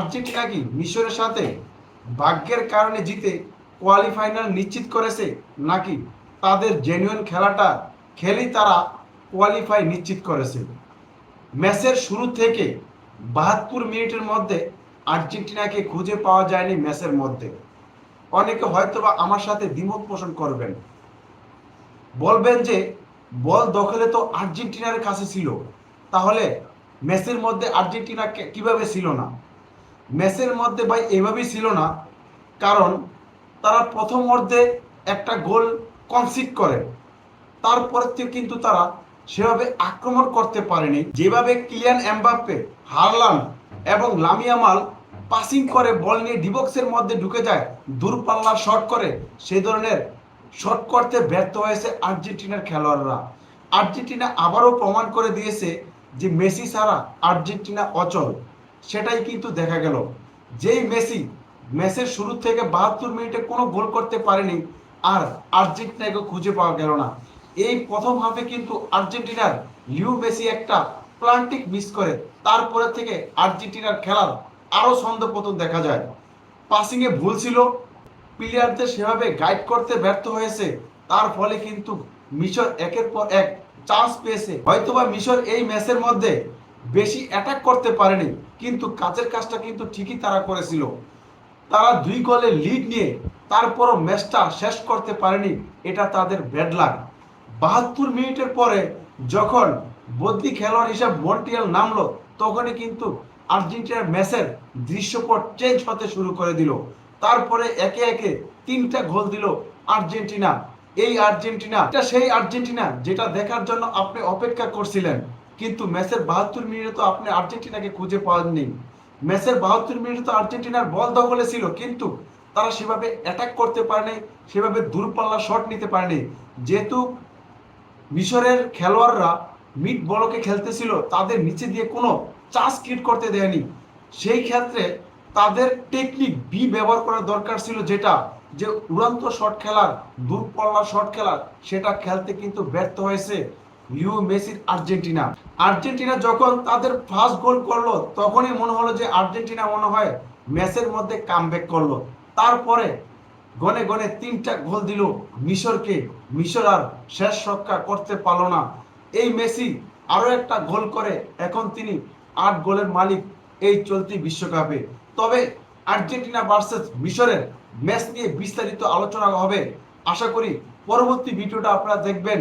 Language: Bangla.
আর্জেন্টিনা কি মিশরের সাথে ভাগ্যের কারণে জিতে কোয়ালিফাইনাল নিশ্চিত করেছে, নাকি তাদের জেনুইন খেলাটা খেলেই তারা কোয়ালিফাই নিশ্চিত করেছে? ম্যাচের শুরু থেকে 72 মিনিটের মধ্যে আর্জেন্টিনাকে খুঁজে পাওয়া যায়নি ম্যাচের মধ্যে। অনেকে হয়তোবা আমার সাথে দ্বিমত পোষণ করবেন, বলবেন যে বল দখলে তো আর্জেন্টিনার কাছে ছিল, তাহলে ম্যাচের মধ্যে আর্জেন্টিনা কিভাবে ছিল না? ম্যাচের মধ্যে ভাই এভাবেই ছিল না, কারণ তারা প্রথম অর্ধে একটা গোল কনসিড করে, তারপর থেকে কিন্তু তারা সেভাবে আক্রমণ করতে পারেনি। যেভাবে কিলিয়ান এমবাপ্পে, হারলান্ড এবং লামিন ইয়ামাল পাসিং করে বল নিয়ে ডিবক্সের মধ্যে ঢুকে যায়, দূরপাল্লার শট করে, সেই ধরনের শট করতে ব্যর্থ হয়েছে আর্জেন্টিনার খেলোয়াড়রা। আর্জেন্টিনা আবারও প্রমাণ করে দিয়েছে যে মেসি ছাড়া আর্জেন্টিনা অচল। সেটাই কিন্তু দেখা গেল। যেই মেসি ম্যাচের শুরু থেকে 72 মিনিটে কোনো গোল করতে পারেনি, আর আর্জেন্টিনাকে খুঁজে পাওয়া গেল না। এই প্রথম হাফে কিন্তু আর্জেন্টিনার লিও মেসি একটা প্লান্টিক মিস করে, তারপরে থেকে আর্জেন্টিনার খেলার আরও ছন্দপতন দেখা যায়। পাসিংয়ে ভুল ছিল, প্লেয়ারদের সেভাবে গাইড করতে ব্যর্থ হয়েছে, তার ফলে কিন্তু মিশর একের পর এক চান্স পেয়েছে। হয়তোবা মিশর এই ম্যাচের মধ্যে বেশি অ্যাটাক করতে পারেনি, কিন্তু কাজের কাজটা কিন্তু ঠিকই তারা করেছিল। তারা 2 গোলের লিড নিয়ে তারপরও ম্যাচটা শেষ করতে পারেনি, এটা তাদের ব্যাড লাক। 72 মিনিটের পরে যখন বদলি খেলোয়াড় হিসাবে মন্টিয়াল নামলো, তখনই কিন্তু আর্জেন্টিনার ম্যাচের দৃশ্যপট চেঞ্জ হতে শুরু করে দিল। তারপরে একে একে 3টা গোল দিল আর্জেন্টিনা। এই আর্জেন্টিনা এটা সেই আর্জেন্টিনা যেটা দেখার জন্য আপনি অপেক্ষা করছিলেন, কিন্তু ম্যাচের 72 মিনিটে তো আপনি আর্জেন্টিনাকে খুঁজে পাননি। ম্যাচের 72 মিনিটে তো আর্জেন্টিনার বল দখলে ছিল, কিন্তু তারা সেভাবে অ্যাটাক করতে পারেনি, সেভাবে দূরপাল্লা শট নিতে পারেনি। যেহেতু মিশরের খেলোয়াড়রা মিড বলকে খেলতেছিল, তাদের নিচে দিয়ে কোনো চান্স ক্রিয়েট করতে দেয়নি। সেই ক্ষেত্রে তাদের টেকনিক বি ব্যবহার করার দরকার ছিল, যেটা যে উড়ান্ত শট খেলার, দূরপাল্লা শট খেলার, সেটা খেলতে কিন্তু ব্যর্থ হয়েছে লিও মেসির আর্জেন্টিনা। আর্জেন্টিনা যখন তাদের ফার্স্ট গোল করলো, তখনই মনে হলো যে আর্জেন্টিনা মনে হয় ম্যাচের মধ্যে কামব্যাক করলো। তারপরে গনে গনে 3টা গোল দিল মিশরকে। মিশর আর শেষ রক্ষা করতে পারল না। এই মেসি আরো একটা গোল করে এখন তিনি 8 গোলের মালিক এই চলতি বিশ্বকাপে। তবে আর্জেন্টিনা ভার্সেস মিশরের ম্যাচ নিয়ে বিস্তারিত আলোচনা হবে। আশা করি পরবর্তী ভিডিওটা আপনারা দেখবেন।